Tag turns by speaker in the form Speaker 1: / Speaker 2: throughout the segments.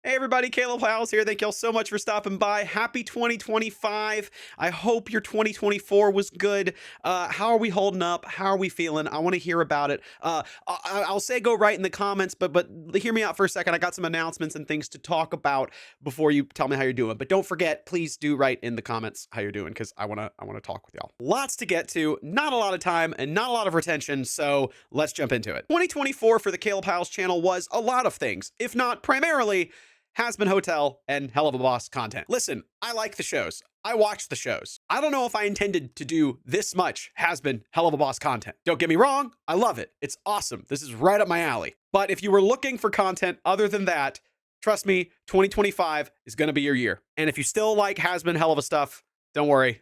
Speaker 1: Hey everybody, Caleb Hyles here. Thank y'all so much for stopping by. Happy 2025. I hope your 2024 was good. How are we holding up? How are we feeling? I want to hear about it. I'll say go right in the comments, but hear me out for a second. I got some announcements and things to talk about before you tell me how you're doing. But don't forget, please do write in the comments how you're doing, because I wanna talk with y'all. Lots to get to, not a lot of time and not a lot of retention, so let's jump into it. 2024 for the Caleb Hyles channel was a lot of things, if not primarily Has-Been Hotel and Hell of a Boss content. Listen, I like the shows. I watch the shows. I don't know if I intended to do this much Has-Been Hell of a Boss content. Don't get me wrong, I love it. It's awesome. This is right up my alley. But if you were looking for content other than that, trust me, 2025 is gonna be your year. And if you still like Has-Been Hell of a stuff, don't worry.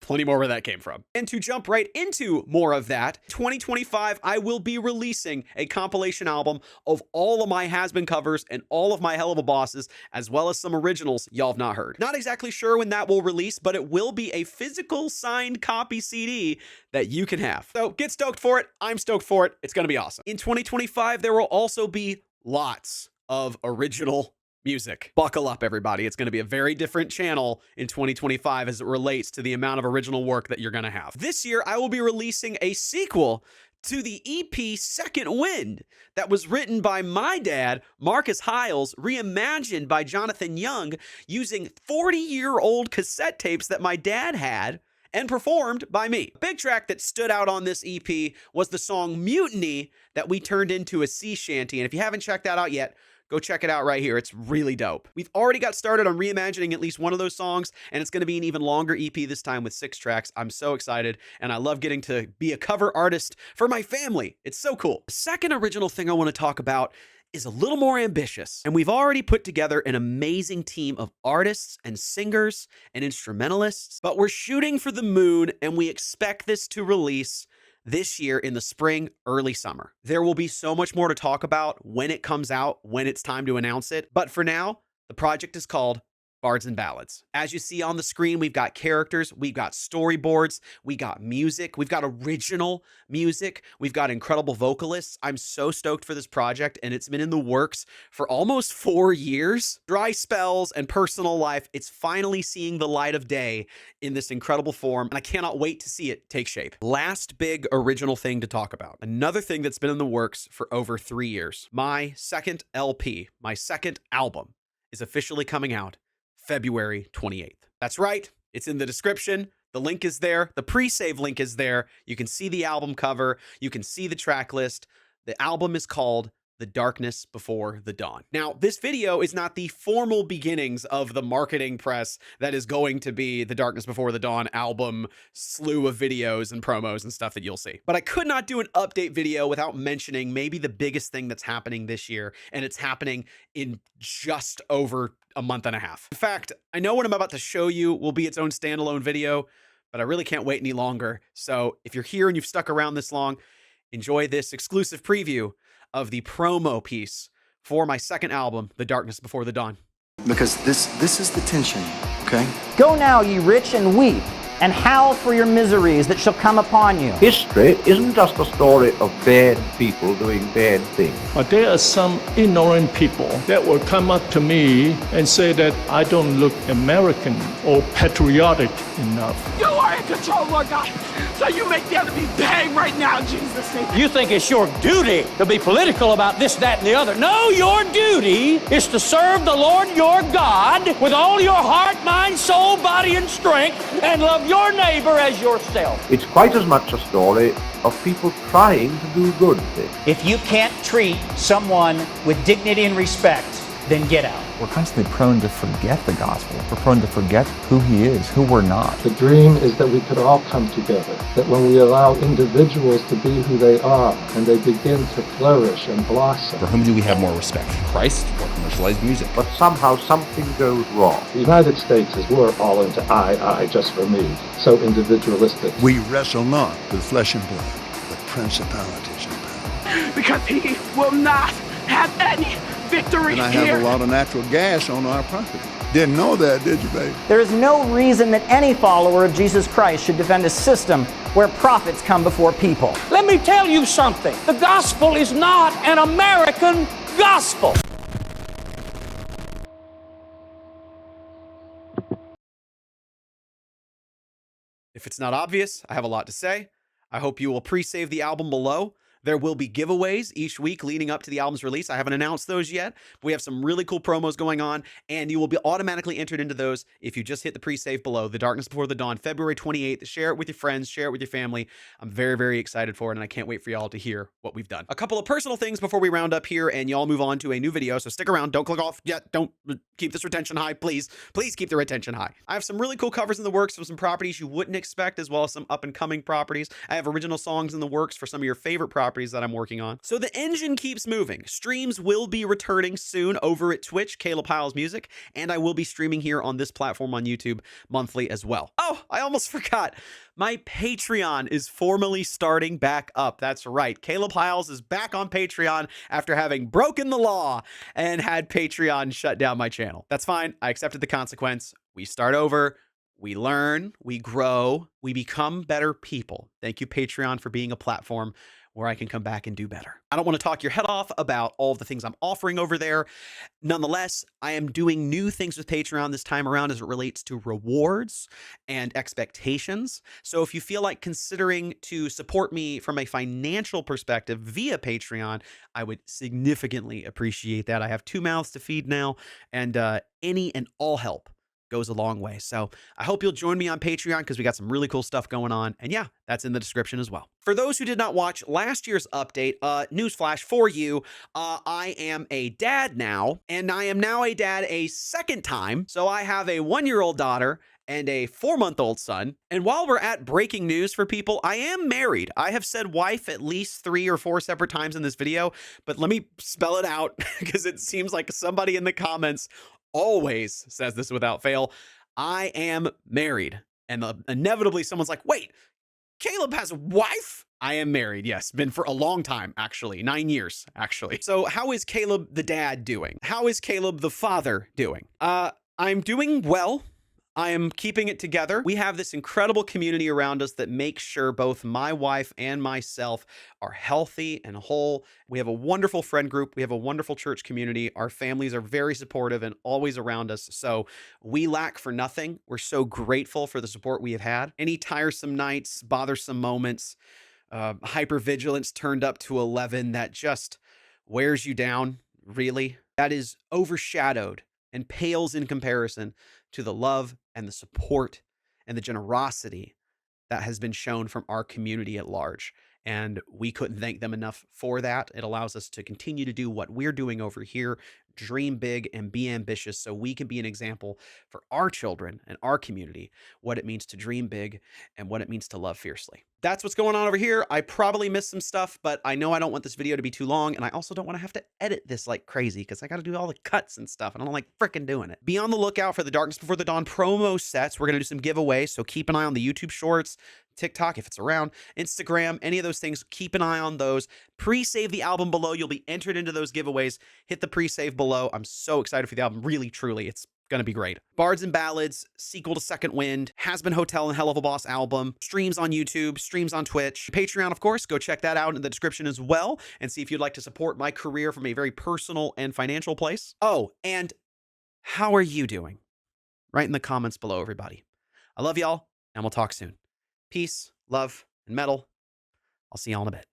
Speaker 1: Plenty more where that came from. And to jump right into more of that, 2025, I will be releasing a compilation album of all of my Has-Been covers and all of my Hell of a Bosses, as well as some originals y'all have not heard. Not exactly sure when that will release, but it will be a physical signed copy CD that you can have. So get stoked for it. I'm stoked for it. It's gonna be awesome. In 2025, there will also be lots of original music. Buckle up, everybody. It's going to be a very different channel in 2025 as it relates to the amount of original work that you're going to have. This year, I will be releasing a sequel to the EP Second Wind that was written by my dad, Marcus Hyles, reimagined by Jonathan Young using 40-year-old cassette tapes that my dad had and performed by me. A big track that stood out on this EP was the song Mutiny that we turned into a sea shanty. And if you haven't checked that out yet, go check it out right here. It's really dope. We've already got started on reimagining at least one of those songs, and it's going to be an even longer EP this time with 6 tracks. I'm so excited, and I love getting to be a cover artist for my family. It's so cool. The second original thing I want to talk about is a little more ambitious, and we've already put together an amazing team of artists and singers and instrumentalists, but we're shooting for the moon, and we expect this to release this year in the spring, early summer. There will be so much more to talk about when it comes out, when it's time to announce it. But for now, the project is called Bards and Ballads. As you see on the screen, we've got characters, we've got storyboards, we got music, we've got original music, we've got incredible vocalists. I'm so stoked for this project, and it's been in the works for almost 4 years. Dry spells and personal life, it's finally seeing the light of day in this incredible form, and I cannot wait to see it take shape. Last big original thing to talk about. Another thing that's been in the works for over 3 years. My second LP, my second album, is officially coming out February 28th. That's right. It's in the description. The link is there. The pre-save link is there. You can see the album cover. You can see the track list. The album is called The Darkness Before the Dawn. Now, this video is not the formal beginnings of the marketing press that is going to be the Darkness Before the Dawn album slew of videos and promos and stuff that you'll see. But I could not do an update video without mentioning maybe the biggest thing that's happening this year, and it's happening in just over a month and a half. In fact, I know what I'm about to show you will be its own standalone video, but I really can't wait any longer. So if you're here and you've stuck around this long, enjoy this exclusive preview of the promo piece for my second album, The Darkness Before the Dawn.
Speaker 2: Because this is the tension, okay?
Speaker 3: Go now, ye rich, and weep, and howl for your miseries that shall come upon you.
Speaker 4: History isn't just a story of bad people doing bad things.
Speaker 5: But there are some ignorant people that will come up to me and say that I don't look American or patriotic enough.
Speaker 6: You are in control, Lord God. So you make the enemy pay right now, in Jesus' name.
Speaker 7: You think it's your duty to be political about this, that, and the other. No, your duty is to serve the Lord your God with all your heart, mind, soul, body, and strength, and love your neighbor as yourself.
Speaker 4: It's quite as much a story of people trying to do good things.
Speaker 3: If you can't treat someone with dignity and respect, then get out.
Speaker 8: We're constantly prone to forget the gospel. We're prone to forget who he is, who we're not.
Speaker 9: The dream is that we could all come together, that when we allow individuals to be who they are and they begin to flourish and blossom.
Speaker 10: For whom do we have more respect? Christ or commercialized music?
Speaker 4: But somehow something goes wrong.
Speaker 9: The United States is we're all into I, just for me, so individualistic.
Speaker 11: We wrestle not with flesh and blood, but principalities and powers.
Speaker 6: Because he will not have any victory
Speaker 11: and I
Speaker 6: here.
Speaker 11: have a lot of natural gas on our property. Didn't know that, did you, baby?
Speaker 3: There is no reason that any follower of Jesus Christ should defend a system where profits come before people.
Speaker 7: Let me tell you something. The gospel is not an American gospel.
Speaker 1: If it's not obvious, I have a lot to say. I hope you will pre-save the album below. There will be giveaways each week leading up to the album's release. I haven't announced those yet. But we have some really cool promos going on, and you will be automatically entered into those if you just hit the pre-save below. The Darkness Before the Dawn, February 28th. Share it with your friends. Share it with your family. I'm very, very excited for it, and I can't wait for y'all to hear what we've done. A couple of personal things before we round up here, and y'all move on to a new video, so stick around. Don't click off yet. Don't keep this retention high, please. Please keep the retention high. I have some really cool covers in the works for some properties you wouldn't expect, as well as some up-and-coming properties. I have original songs in the works for some of your favorite properties that I'm working on. So the engine keeps moving. Streams will be returning soon over at Twitch, Caleb Hyles Music, and I will be streaming here on this platform on YouTube monthly as well. Oh, I almost forgot. My Patreon is formally starting back up. That's right. Caleb Hyles is back on Patreon after having broken the law and had Patreon shut down my channel. That's fine. I accepted the consequence. We start over. We learn, we grow, we become better people. Thank you, Patreon, for being a platform where I can come back and do better. I don't want to talk your head off about all of the things I'm offering over there. Nonetheless, I am doing new things with Patreon this time around as it relates to rewards and expectations. So if you feel like considering to support me from a financial perspective via Patreon, I would significantly appreciate that. I have 2 mouths to feed now, and any and all help goes a long way. So I hope you'll join me on Patreon because we got some really cool stuff going on. And yeah, that's in the description as well. For those who did not watch last year's update, newsflash for you, I am a dad now, and I am now a dad a second time. So I have a 1-year-old daughter and a 4-month-old son. And while we're at breaking news for people, I am married. I have said wife at least 3 or 4 separate times in this video, but let me spell it out because it seems like somebody in the comments always says this without fail. I am married. And inevitably someone's like, wait, Caleb has a wife? I am married. Yes. Been for a long time, actually. 9 years, actually. So how is Caleb the dad doing? How is Caleb the father doing? I'm doing well. I am keeping it together. We have this incredible community around us that makes sure both my wife and myself are healthy and whole. We have a wonderful friend group. We have a wonderful church community. Our families are very supportive and always around us. So we lack for nothing. We're so grateful for the support we have had. Any tiresome nights, bothersome moments, hypervigilance turned up to 11 that just wears you down, really, that is overshadowed and pales in comparison to the love and the support and the generosity that has been shown from our community at large. And we couldn't thank them enough for that. It allows us to continue to do what we're doing over here, dream big and be ambitious so we can be an example for our children and our community, what it means to dream big and what it means to love fiercely. That's what's going on over here. I probably missed some stuff, but I know I don't want this video to be too long, and I also don't want to have to edit this like crazy because I got to do all the cuts and stuff, and I don't like freaking doing it. Be on the lookout for the Darkness Before the Dawn promo sets. We're going to do some giveaways, so keep an eye on the YouTube Shorts, TikTok if it's around, Instagram, any of those things. Keep an eye on those. Pre-save the album below. You'll be entered into those giveaways. Hit the pre-save below. I'm so excited for the album. Really, truly, it's gonna be great. Bards and Ballads, sequel to Second Wind, Has Been Hotel and Hell of a Boss album, streams on YouTube, streams on Twitch, Patreon, of course. Go check that out in the description as well and see if you'd like to support my career from a very personal and financial place. Oh, and how are you doing? Write in the comments below, everybody. I love y'all, and we'll talk soon. Peace, love, and metal. I'll see y'all in a bit.